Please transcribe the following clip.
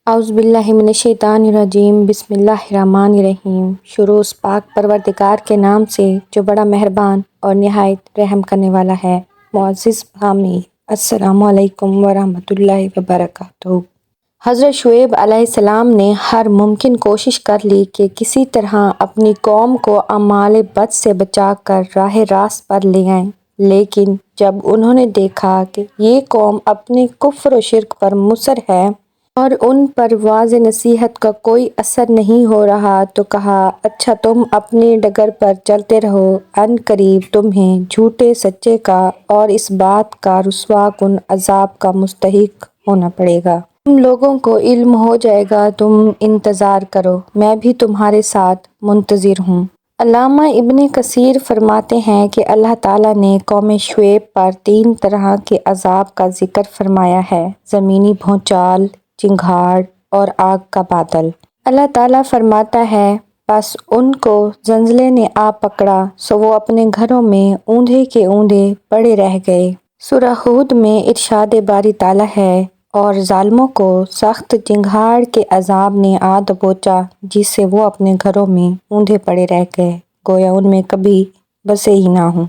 اعوذ باللہ من الشیطان الرجیم، بسم اللہ الرحمن الرحیم۔ شروع اس پاک پروردگار کے نام سے جو بڑا مہربان اور نہایت رحم کرنے والا ہے۔ معزز حامین، السلام علیکم ورحمۃ اللہ وبرکاتہ۔ حضرت شعیب علیہ السلام نے ہر ممکن کوشش کر لی کہ کسی طرح اپنی قوم کو اعمال بد سے بچا کر راہ راست پر لے آئیں، لیکن جب انہوں نے دیکھا کہ یہ قوم اپنے کفر و شرک پر مصر ہے اور ان پر واضح نصیحت کا کوئی اثر نہیں ہو رہا تو کہا، اچھا تم اپنی ڈگر پر چلتے رہو، عن قریب تمہیں جھوٹے سچے کا اور اس بات کا رسوا کن عذاب کا مستحق ہونا پڑے گا۔ تم لوگوں کو علم ہو جائے گا، تم انتظار کرو، میں بھی تمہارے ساتھ منتظر ہوں۔ علامہ ابن کثیر فرماتے ہیں کہ اللہ تعالیٰ نے قوم شعیب پر 3 طرح کے عذاب کا ذکر فرمایا ہے: زمینی بھونچال، چنگھاڑ اور آگ کا بادل۔ اللہ تعالیٰ فرماتا ہے، پس ان کو زلزلے نے آ پکڑا سو وہ اپنے گھروں میں اوندھے کے اوندھے پڑے رہ گئے۔ سورہ ہود میں ارشاد باری تعالیٰ ہے، اور ظالموں کو سخت چنگھاڑ کے عذاب نے آ دبوچا جس سے وہ اپنے گھروں میں اوندھے پڑے رہ گئے، گویا ان میں کبھی بسے ہی نہ ہوں۔